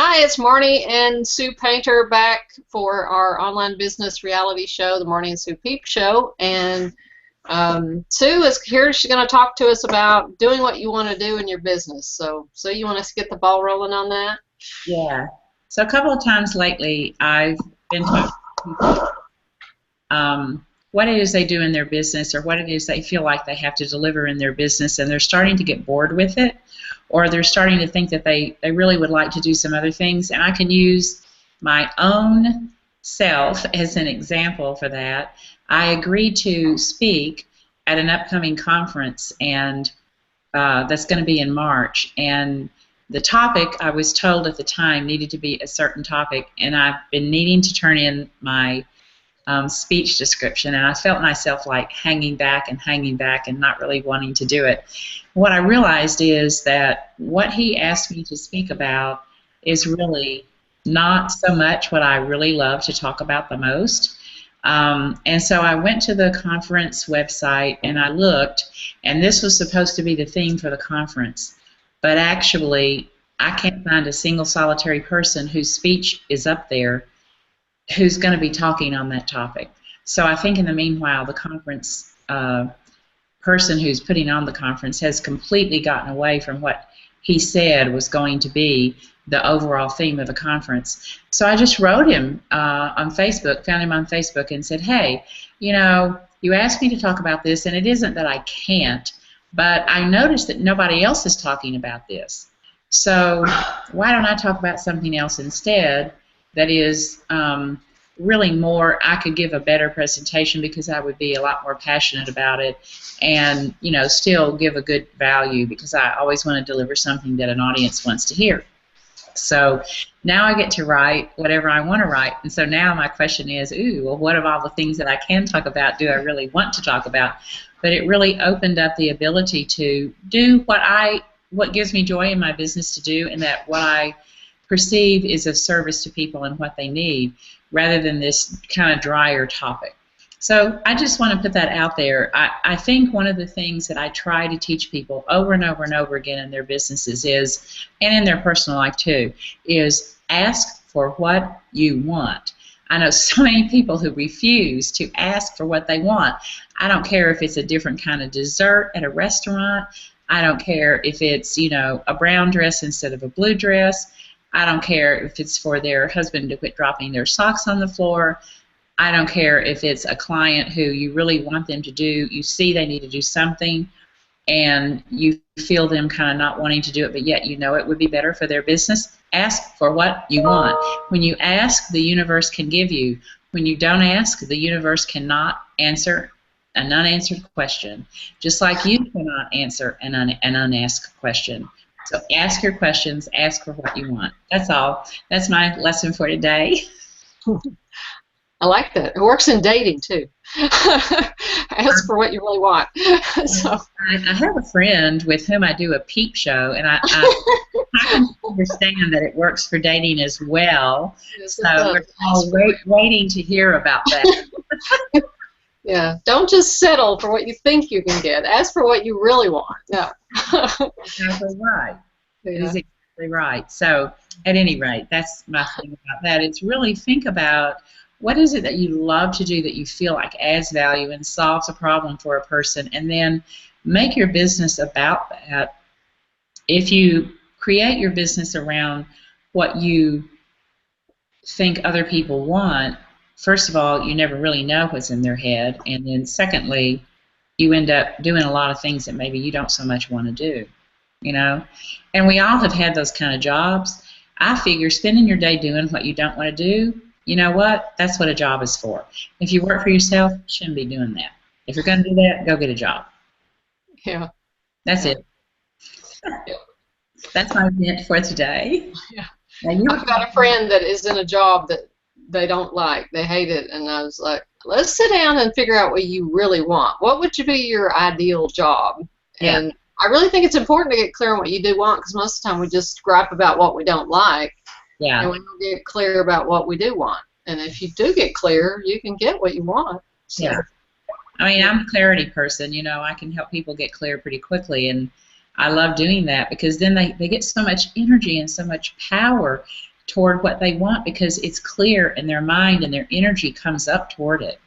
Hi, it's Marnie and Sue Painter back for our online business reality show, the Marnie and Sue Peep Show. And Sue is here. She's going to talk to us about doing what you want to do in your business. So, Sue, you want us to get the ball rolling on that? Yeah. So a couple of times lately, I've been talking to people what it is they do in their business or what it is they feel like they have to deliver in their business, and they're starting to get bored with it, or they're starting to think that they really would like to do some other things. And I can use my own self as an example for that. I agreed to speak at an upcoming conference, and that's going to be in March. And the topic, I was told at the time, needed to be a certain topic, and I've been needing to turn in my speech description, and I felt myself like hanging back and not really wanting to do it. What I realized is that what he asked me to speak about is really not so much what I really love to talk about the most. And so I went to the conference website and I looked, and this was supposed to be the theme for the conference. But actually, I can't find a single solitary person whose speech is up there who's going to be talking on that topic. So I think in the meanwhile, the conference person who's putting on the conference has completely gotten away from what he said was going to be the overall theme of the conference. So I just wrote him on Facebook, found him on Facebook, and said, hey, you know, you asked me to talk about this, and it isn't that I can't, but I noticed that nobody else is talking about this. So why don't I talk about something else instead that is really more, I could give a better presentation because I would be a lot more passionate about it, and, you know, still give a good value because I always want to deliver something that an audience wants to hear. So now I get to write whatever I want to write, and so now my question is, ooh, well, what of all the things that I can talk about do I really want to talk about? But it really opened up the ability to do what gives me joy in my business to do, and that what I perceive is of service to people and what they need, rather than this kind of drier topic. So I just want to put that out there. I think one of the things that I try to teach people over and over and over again in their businesses is, and in their personal life too, is ask for what you want. I know so many people who refuse to ask for what they want. I don't care if it's a different kind of dessert at a restaurant. I don't care if it's, you know, a brown dress instead of a blue dress. I don't care if it's for their husband to quit dropping their socks on the floor. I don't care if it's a client who you really want them to do, you see they need to do something, and you feel them kind of not wanting to do it, but yet you know it would be better for their business. Ask for what you want. When you ask, the universe can give you. When you don't ask, the universe cannot answer an unanswered question, just like you cannot answer an unasked question. So ask your questions, ask for what you want. That's all. That's my lesson for today. I like that. It works in dating too. Ask for what you really want. So I have a friend with whom I do a peep show, and I can understand that it works for dating as well. yes, So we're all waiting to hear about that. Yeah, don't just settle for what you think you can get. Ask for what you really want. No. Exactly right. Yeah. It is exactly right. So at any rate, that's my thing about that. It's really think about what is it that you love to do that you feel like adds value and solves a problem for a person, and then make your business about that. If you create your business around what you think other people want, first of all, you never really know what's in their head, and then secondly, you end up doing a lot of things that maybe you don't so much want to do, you know? And we all have had those kind of jobs. I figure spending your day doing what you don't want to do, you know what? That's what a job is for. If you work for yourself, you shouldn't be doing that. If you're going to do that, go get a job. Yeah. That's it. Yeah. That's my event for today. Yeah. Now I've got a friend that is in a job that they don't like. They hate it. And I was like, let's sit down and figure out what you really want. What would be your ideal job? Yeah. And I really think it's important to get clear on what you do want, because most of the time we just gripe about what we don't like. Yeah. And we don't get clear about what we do want. And if you do get clear, you can get what you want. So. Yeah. I mean, I'm a clarity person. You know, I can help people get clear pretty quickly, and I love doing that because then they get so much energy and so much power toward what they want because it's clear in their mind and their energy comes up toward it.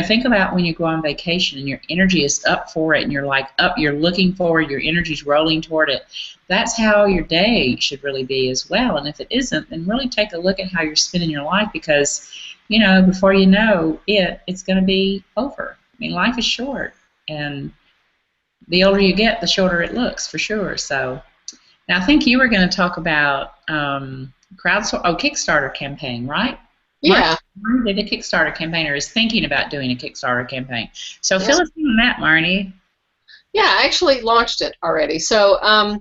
Think about when you go on vacation and your energy is up for it and you're like up, you're looking forward, your energy's rolling toward it. That's how your day should really be as well. And if it isn't, then really take a look at how you're spending your life because, before you know it, it's going to be over. Life is short, and the older you get, the shorter it looks, for sure. So now I think you were going to talk about Kickstarter campaign, right? Yeah. Marnie did a Kickstarter campaign or is thinking about doing a Kickstarter campaign. So fill us in on that, Marnie. Yeah, I actually launched it already. So I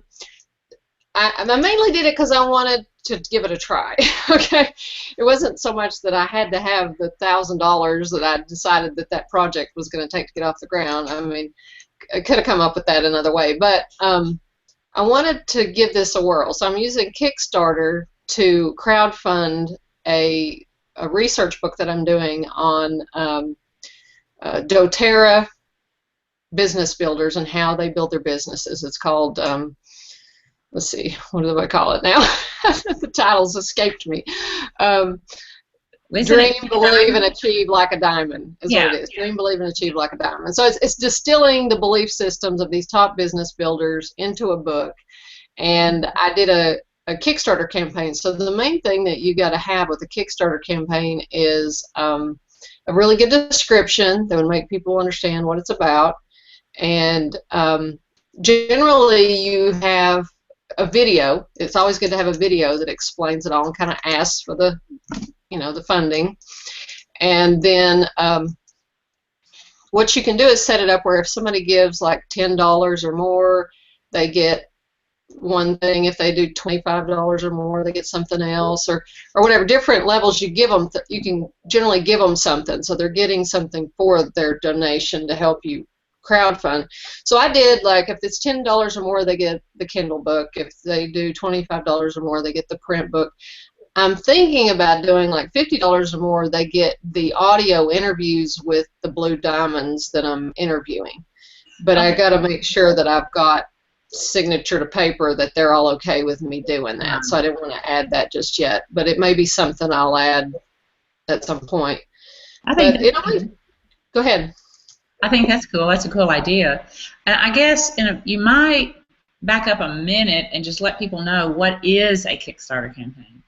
mainly did it because I wanted to give it a try. Okay, it wasn't so much that I had to have the $1,000 that I decided that project was going to take to get off the ground. I could have come up with that another way, but I wanted to give this a whirl. So I'm using Kickstarter to crowdfund a research book that I'm doing on doTERRA business builders and how they build their businesses. It's called let's see, what do I call it now? The title's escaped me. Dream, believe, and achieve like a diamond is what it is. Dream, believe, and achieve like a diamond. So it's distilling the belief systems of these top business builders into a book. And I did a Kickstarter campaign. So the main thing that you got to have with a Kickstarter campaign is a really good description that would make people understand what it's about. And generally you have a video. It's always good to have a video that explains it all and kind of asks for the funding. And then what you can do is set it up where if somebody gives like $10 or more, they get one thing. If they do $25 or more, they get something else, or whatever different levels you give them. You can generally give them something, so they're getting something for their donation to help you crowdfund. So I did, like, if it's $10 or more, they get the Kindle book. If they do $25 or more, they get the print book. I'm thinking about doing like $50 or more, they get the audio interviews with the blue diamonds that I'm interviewing. But I got to make sure that I've got signature to paper that they're all okay with me doing that. So I didn't want to add that just yet, but it may be something I'll add at some point. Go ahead. I think that's cool. That's a cool idea. And I guess you might back up a minute and just let people know what is a Kickstarter campaign.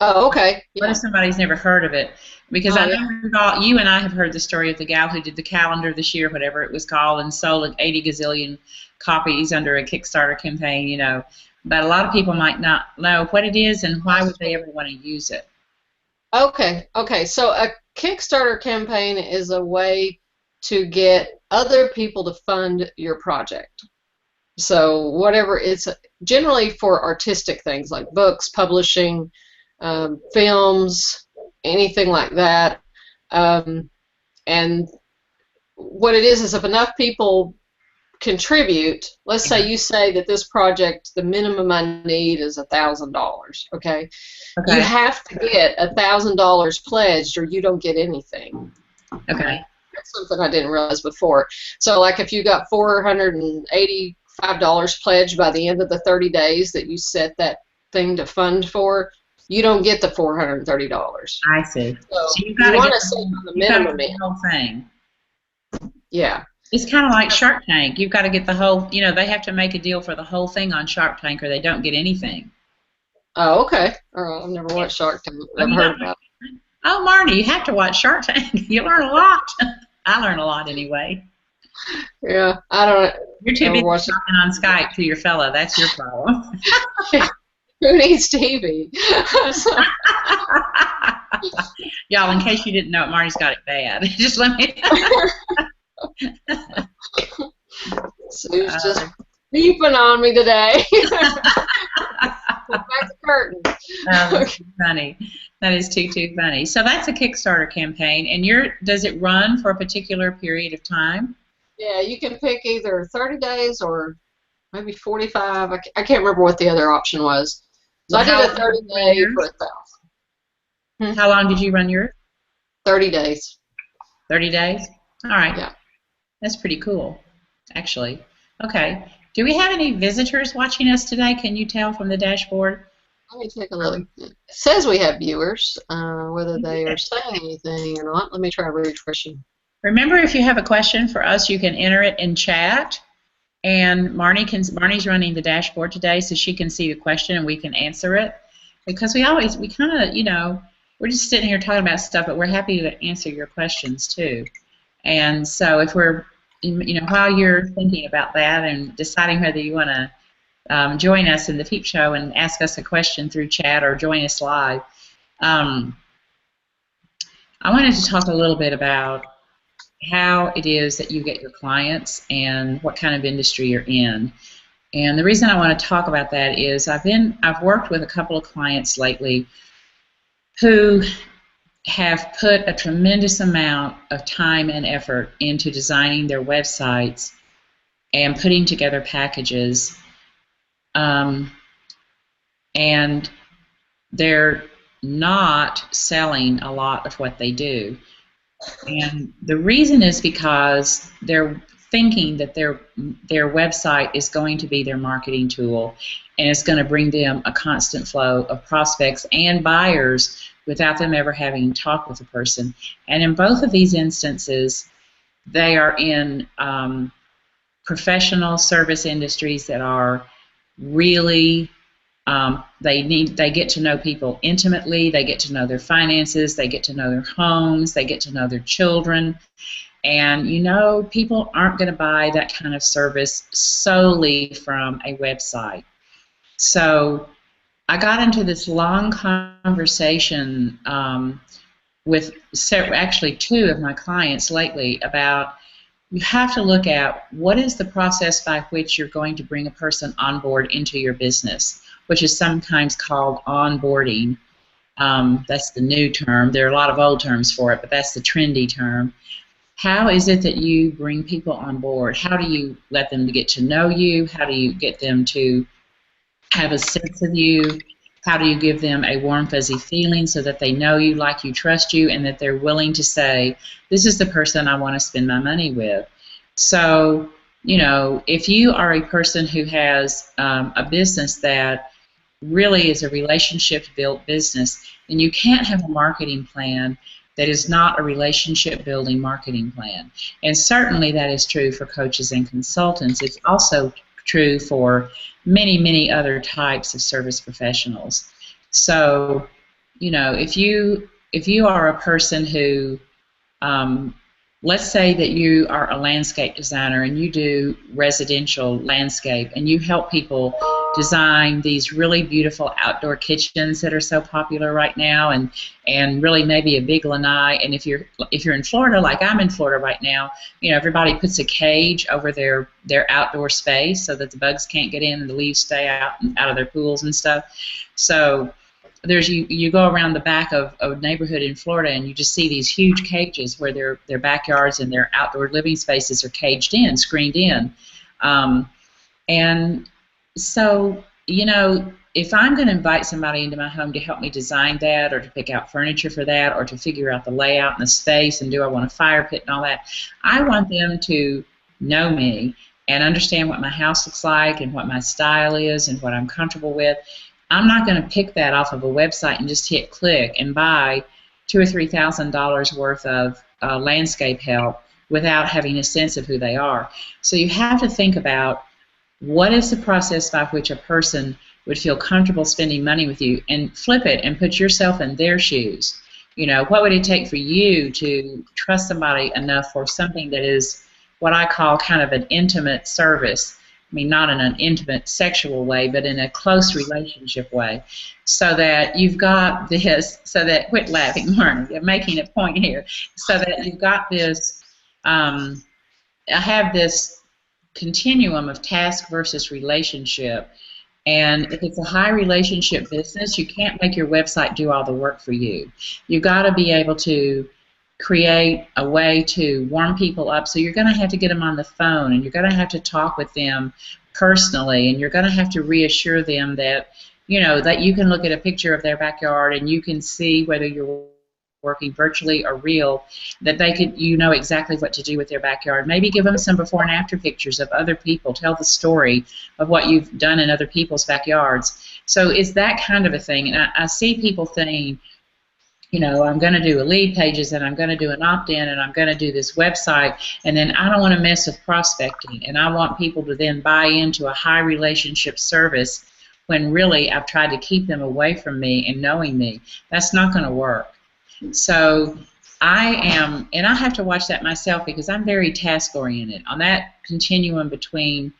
Oh, okay. Yeah. What if somebody's never heard of it? Because I know you and I have heard the story of the gal who did the calendar this year, whatever it was called, and sold like 80 gazillion copies under a Kickstarter campaign, But a lot of people might not know what it is and why would they ever want to use it. Okay. So a Kickstarter campaign is a way to get other people to fund your project. So whatever, it's generally for artistic things like books, publishing, films, anything like that. And what it is if enough people contribute, let's say you say that this project, the minimum I need is $1,000, okay? You have to get $1,000 pledged or you don't get anything. Okay. That's something I didn't realize before. So like if you got $485 pledged by the end of the 30 days that you set that thing to fund for, you don't get the $430. I see. So you want to set the minimum in. The whole thing. Yeah. It's kind of like Shark Tank. You've got to get the whole, they have to make a deal for the whole thing on Shark Tank or they don't get anything. Oh, okay. All right. I've never watched Shark Tank. I've heard about it. Oh, Marnie, you have to watch Shark Tank. You learn a lot. I learn a lot anyway. Yeah, I don't. You're too busy talking on Skype to your fella. That's your problem. Who needs TV? Y'all, in case you didn't know it, Marnie's got it bad. Just let me Sue's just beeping on me today. Back the curtain. That's funny. That is too funny. So that's a Kickstarter campaign, and does it run for a particular period of time? Yeah, you can pick either 30 days or maybe 45. I can't remember what the other option was. So I did a 30-day for $1,000. How long did you run yours? 30 days. 30 days? All right. Yeah. That's pretty cool, actually. Okay. Do we have any visitors watching us today? Can you tell from the dashboard? Let me take a look. It says we have viewers. Whether they are saying anything or not, let me try refreshing. Remember, if you have a question for us, you can enter it in chat. And Marnie's running the dashboard today, so she can see the question and we can answer it. Because we kind of, we're just sitting here talking about stuff, but we're happy to answer your questions too. And so if we're, while you're thinking about that and deciding whether you want to join us in the Peep Show and ask us a question through chat or join us live, I wanted to talk a little bit about how it is that you get your clients and what kind of industry you're in. And the reason I want to talk about that is I've worked with a couple of clients lately who have put a tremendous amount of time and effort into designing their websites and putting together packages, and they're not selling a lot of what they do. And the reason is because they're thinking that their website is going to be their marketing tool and it's going to bring them a constant flow of prospects and buyers without them ever having talked with a person. And in both of these instances, they are in professional service industries that are really they get to know people intimately, they get to know their finances, they get to know their homes, they get to know their children. And people aren't going to buy that kind of service solely from a website. So I got into this long conversation with actually two of my clients lately about you have to look at what is the process by which you're going to bring a person on board into your business, which is sometimes called onboarding. That's the new term. There are a lot of old terms for it, but that's the trendy term. How is it that you bring people on board? How do you let them get to know you? How do you get them to have a sense of you? How do you give them a warm, fuzzy feeling so that they know you, like you, trust you, and that they're willing to say, this is the person I want to spend my money with? So, if you are a person who has a business that really is a relationship-built business, then you can't have a marketing plan that is not a relationship-building marketing plan. And certainly that is true for coaches and consultants. It's also true for many, many other types of service professionals. So, if you are a person who, let's say that you are a landscape designer and you do residential landscape and you help people design these really beautiful outdoor kitchens that are so popular right now, and really maybe a big lanai. And if you're in Florida, like I'm in Florida right now, everybody puts a cage over their outdoor space so that the bugs can't get in and the leaves stay out of their pools and stuff. So you go around the back of a neighborhood in Florida and you just see these huge cages where their backyards and their outdoor living spaces are caged in, screened in. And so, if I'm going to invite somebody into my home to help me design that or to pick out furniture for that or to figure out the layout and the space and do I want a fire pit and all that, I want them to know me and understand what my house looks like and what my style is and what I'm comfortable with. I'm not going to pick that off of a website and just hit click and buy $2,000 or $3,000 worth of landscape help without having a sense of who they are. So you have to think about what is the process by which a person would feel comfortable spending money with you, and flip it and put yourself in their shoes. What would it take for you to trust somebody enough for something that is what I call kind of an intimate service? I mean, not in an intimate sexual way, but in a close relationship way, so that you've got this, quit laughing, Marnie, I'm making a point here, so that you've got this, I have this continuum of task versus relationship. And if it's a high relationship business, you can't make your website do all the work for you. You've got to be able to create a way to warm people up. So you're going to have to get them on the phone, and you're going to have to talk with them personally, and you're going to have to reassure them that, that you can look at a picture of their backyard and you can see whether you're working virtually or real, that they could, exactly what to do with their backyard. Maybe give them some before and after pictures of other people. Tell the story of what you've done in other people's backyards So it's that kind of a thing. And I see people saying, I'm going to do a lead pages and I'm going to do an opt-in and I'm going to do this website, and then I don't want to mess with prospecting, and I want people to then buy into a high relationship service when really I've tried to keep them away from me and knowing me. That's not going to work. So and I have to watch that myself because I'm very task-oriented. On that continuum between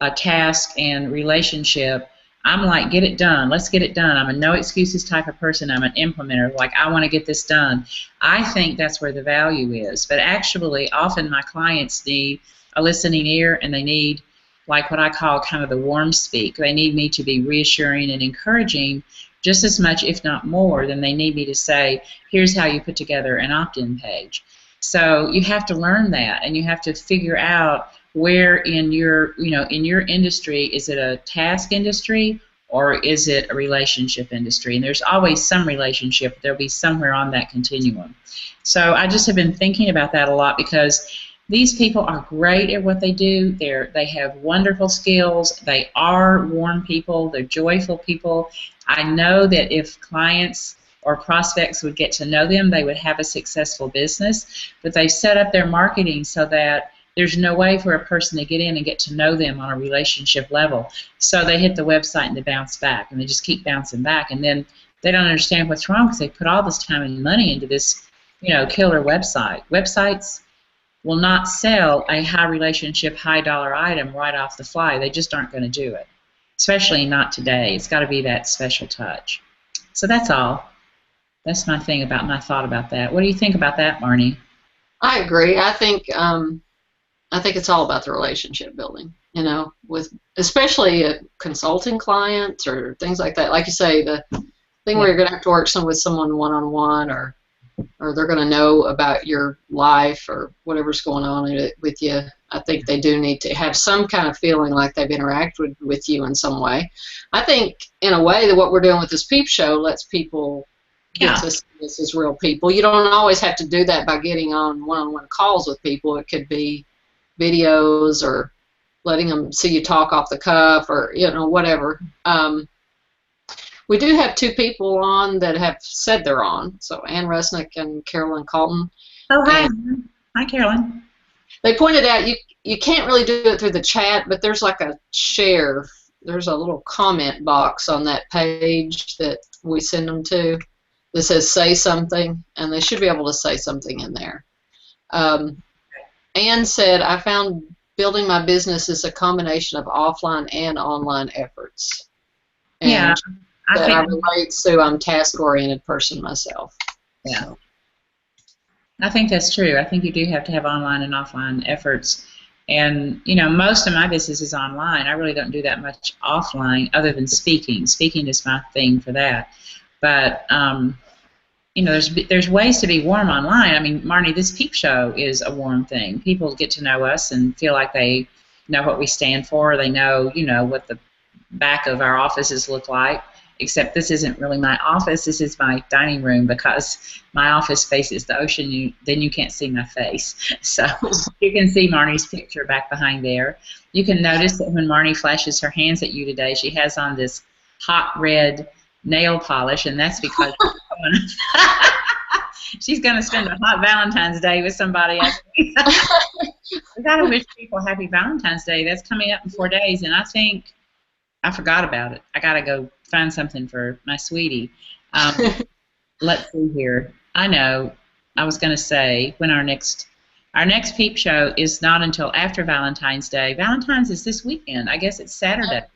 a task and relationship, I'm like, get it done. Let's get it done. I'm a no excuses type of person. I'm an implementer. Like, I want to get this done. I think that's where the value is. But actually, often my clients need a listening ear, and they need, like, what I call kind of the warm speak. They need me to be reassuring and encouraging just as much, if not more, than they need me to say, here's how you put together an opt-in page. So you have to learn that, and you have to figure out where in your industry, is it a task industry or is it a relationship industry? And there's always some relationship. There'll be somewhere on that continuum. So I just have been thinking about that a lot because these people are great at what they do. They have wonderful skills. They are warm people. They're joyful people. I know that if clients or prospects would get to know them, they would have a successful business. But they've set up their marketing so that there's no way for a person to get in and get to know them on a relationship level. So they hit the website and they bounce back, and they just keep bouncing back. And then they don't understand what's wrong because they put all this time and money into this, killer website. Websites will not sell a high relationship, high dollar item right off the fly. They just aren't going to do it, especially not today. It's got to be that special touch. So that's all. That's my thought about that. What do you think about that, Marnie? I agree. I think it's all about the relationship building, with especially consulting clients or things like that. Like you say, the thing where you're going to have to work with someone one-on-one, or they're going to know about your life or whatever's going on with you. I think they do need to have some kind of feeling like they've interacted with you in some way. I think, in a way, that what we're doing with this Peep show lets people get to see this as real people. You don't always have to do that by getting on one-on-one calls with people. It could be videos or letting them see you talk off the cuff or whatever. We do have two people on that have said they're on, so Ann Resnick and Carolyn Colton. Oh, hi. Hi, Carolyn. They pointed out you can't really do it through the chat, but there's like a share. There's a little comment box on that page that we send them to that says say something, and they should be able to say something in there. Ann said, I found building my business is a combination of offline and online efforts. And yeah, I relate to, I'm a task-oriented person myself. Yeah. So. I think that's true. I think you do have to have online and offline efforts. And, most of my business is online. I really don't do that much offline other than speaking. Speaking is my thing for that. But, there's ways to be warm online. I mean, Marnie, this Peep show is a warm thing. People get to know us and feel like they know what we stand for. They know, what the back of our offices look like. Except this isn't really my office. This is my dining room because my office faces the ocean. Then you can't see my face. So you can see Marnie's picture back behind there. You can notice that when Marnie flashes her hands at you today, she has on this hot red nail polish, and that's because she's going to spend a hot Valentine's Day with somebody else. We got to wish people happy Valentine's Day. That's coming up in 4 days, and I think I forgot about it. I got to go find something for my sweetie. Let's see here. I know. I was going to say when our next Peep show is not until after Valentine's Day. Valentine's is this weekend. I guess it's Saturday.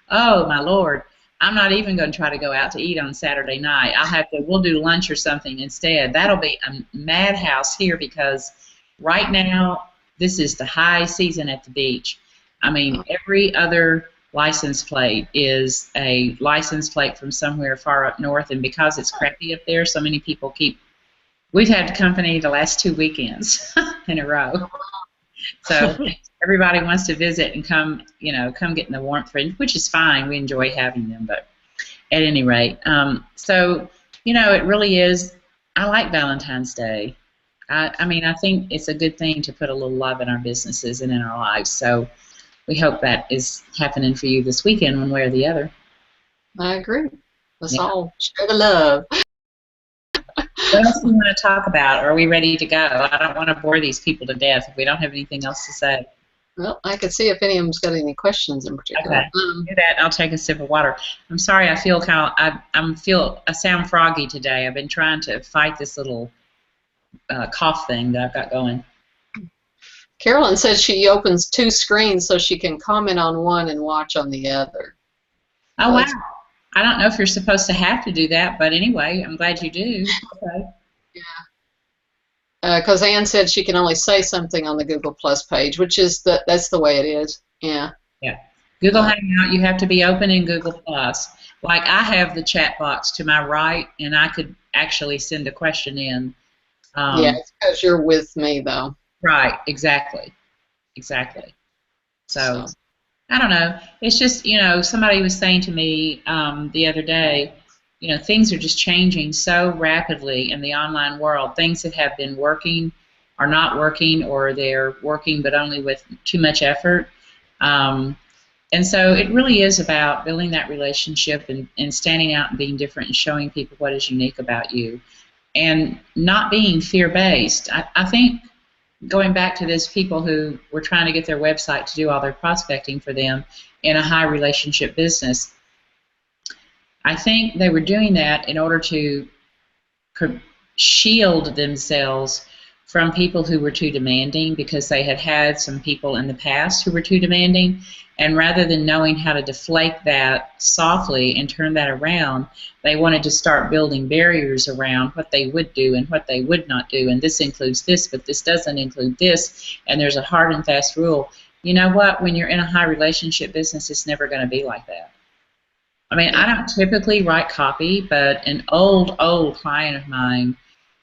Oh, my Lord. I'm not even going to try to go out to eat on Saturday night. We'll do lunch or something instead. That'll be a madhouse here because right now this is the high season at the beach. I mean, every other license plate is a license plate from somewhere far up north, and because it's crappy up there, so many people we've had company the last 2 weekends in a row. So everybody wants to visit and come get in the warmth, which is fine. We enjoy having them, but at any rate, so it really is. I like Valentine's Day. I think it's a good thing to put a little love in our businesses and in our lives. So we hope that is happening for you this weekend, one way or the other. I agree. Let's Yeah. all share the love. What else do you want to talk about? Or are we ready to go? I don't want to bore these people to death if we don't have anything else to say. Well, I could see if any of them's got any questions in Okay. particular. Do that. I'll take a sip of water. I'm sorry. I feel I sound froggy today. I've been trying to fight this little cough thing that I've got going. Carolyn says she opens two screens so she can comment on one and watch on the other. Oh, So wow. it's, I don't know if you're supposed to have to do that, but anyway, I'm glad you do. Okay. because Anne said she can only say something on the Google Plus page, which is that's the way it is. Yeah. Yeah. Google Uh, Hangout, you have to be open in Google Plus. Like I have the chat box to my right, and I could actually send a question in. yeah, Um, it's because you're with me though. right, exactly. Exactly. So So I don't know. It's just, somebody was saying to me the other day, things are just changing so rapidly in the online world. Things that have been working are not working, or they're working but only with too much effort. Um, and so it really is about building that relationship and standing out and being different and showing people what is unique about you and not being fear-based. I think going back to those people who were trying to get their website to do all their prospecting for them in a high relationship business, I think they were doing that in order to shield themselves from people who were too demanding, because they had had some people in the past who were too demanding. And rather than knowing how to deflate that softly and turn that around, they wanted to start building barriers around what they would do and what they would not do. And this includes this, but this doesn't include this. And there's a hard and fast rule. You know what? When you're in a high relationship business, it's never going to be like that. I mean, I don't typically write copy, but an old client of mine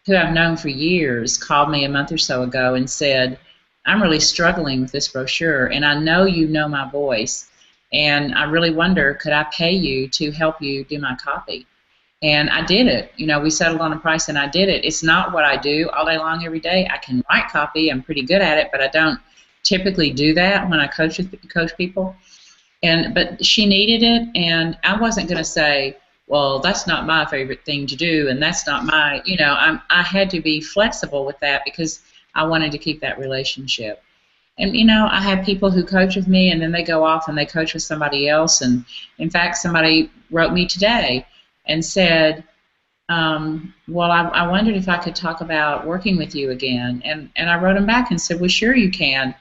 who I've known for years called me a month or so ago and said, I'm really struggling with this brochure, and I know you know my voice, and I really wonder, could I pay you to help you do my copy? And I did it. We settled on a price, and I did it. It's not what I do all day long every day. I can write copy. I'm pretty good at it, but I don't typically do that when I coach people. But she needed it, and I wasn't going to say, well, that's not my favorite thing to do, and that's not my, I had to be flexible with that because I wanted to keep that relationship. And, I have people who coach with me, and then they go off and they coach with somebody else. And, in fact, somebody wrote me today and said, well, I wondered if I could talk about working with you again. And I wrote them back and said, well, sure you can.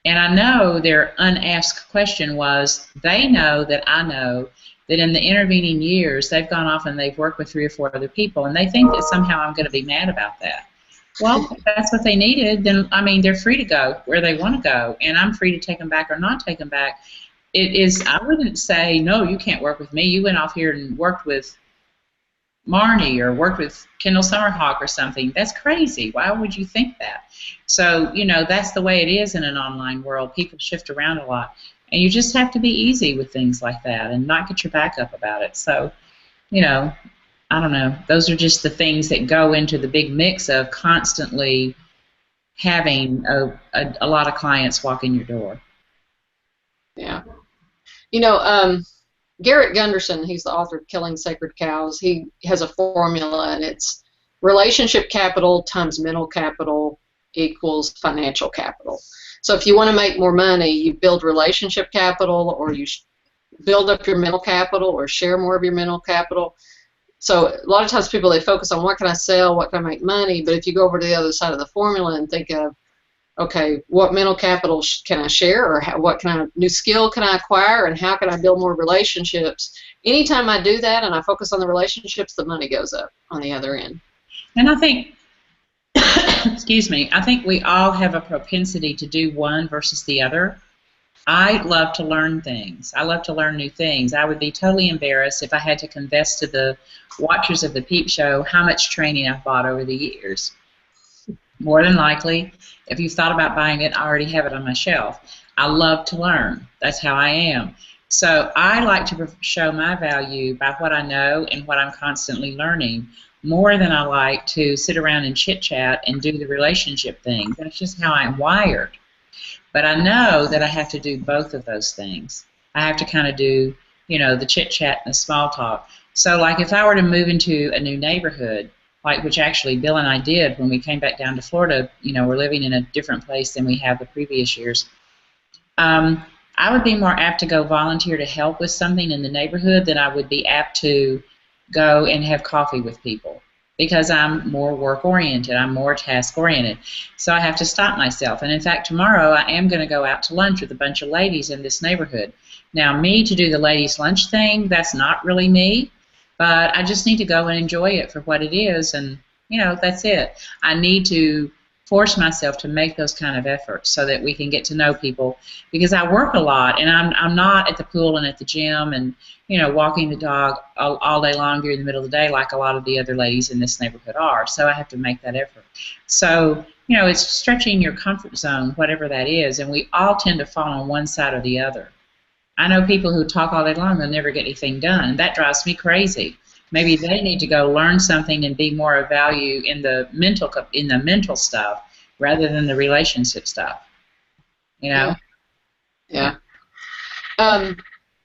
And I know their unasked question was, they know that I know that in the intervening years they've gone off and they've worked with 3 or 4 other people, and they think that somehow I'm going to be mad about that. Well, if that's what they needed, then, I mean, they're free to go where they want to go, and I'm free to take them back or not take them back. I wouldn't say, no, you can't work with me. You went off here and worked with Marnie or worked with Kendall Summerhawk or something. That's crazy. Why would you think that? So, that's the way it is in an online world. People shift around a lot. And you just have to be easy with things like that and not get your back up about it. So, I don't know. Those are just the things that go into the big mix of constantly having a lot of clients walk in your door. yeah. Garrett Gunderson, he's the author of Killing Sacred Cows. He has a formula, and it's relationship capital times mental capital equals financial capital. So if you want to make more money, you build relationship capital, or you build up your mental capital, or share more of your mental capital. So a lot of times people, they focus on what can I sell, what can I make money, but if you go over to the other side of the formula and think of, okay, what mental capital can I share, or what kind of new skill can I acquire, and how can I build more relationships? Anytime I do that and I focus on the relationships, the money goes up on the other end. And I think, excuse me, I think we all have a propensity to do one versus the other. I love to learn things. I love to learn new things. I would be totally embarrassed if I had to confess to the watchers of the Peep Show how much training I've bought over the years. More than likely, if you've thought about buying it, I already have it on my shelf. I love to learn. That's how I am. So I like to show my value by what I know and what I'm constantly learning, more than I like to sit around and chit-chat and do the relationship thing. That's just how I'm wired. But I know that I have to do both of those things. I have to kind of do the chit chat and the small talk. So like if I were to move into a new neighborhood, like which actually Bill and I did when we came back down to Florida, we're living in a different place than we have the previous years. I would be more apt to go volunteer to help with something in the neighborhood than I would be apt to go and have coffee with people because I'm more work oriented, I'm more task oriented. So I have to stop myself. And in fact, tomorrow I am going to go out to lunch with a bunch of ladies in this neighborhood. Now, me to do the ladies' lunch thing, that's not really me, but I just need to go and enjoy it for what it is, and that's it. I need to force myself to make those kind of efforts so that we can get to know people, because I work a lot and I'm not at the pool and at the gym and walking the dog all day long during the middle of the day like a lot of the other ladies in this neighborhood are. So I have to make that effort. So it's stretching your comfort zone, whatever that is, and we all tend to fall on one side or the other. I know people who talk all day long, they'll never get anything done, and that drives me crazy. Maybe they need to go learn something and be more of value in the mental stuff rather than the relationship stuff. Yeah. Ann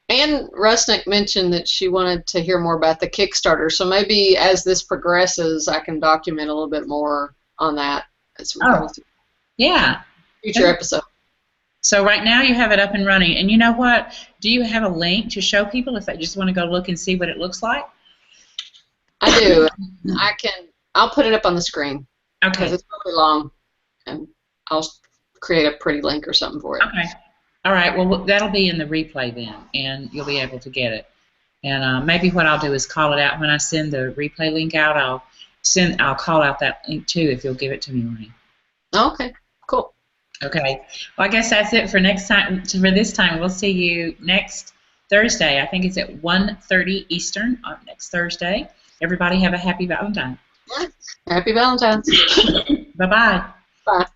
Rusnick mentioned that she wanted to hear more about the Kickstarter, so maybe as this progresses, I can document a little bit more on that as we go through future episode. So right now you have it up and running, and you know what? Do you have a link to show people if they just want to go look and see what it looks like? I do. I'll put it up on the screen. Okay. Because it's really long, and I'll create a pretty link or something for it. Okay. All right. Well, that'll be in the replay then, and you'll be able to get it. And maybe what I'll do is call it out when I send the replay link out. I'll call out that link too if you'll give it to me, Marnie. Okay. Cool. Okay. Well, I guess that's it for next time. For this time, we'll see you next Thursday. I think it's at 1:30 Eastern on next Thursday. Everybody have a happy Valentine. Happy Valentine's. Bye-bye. Bye.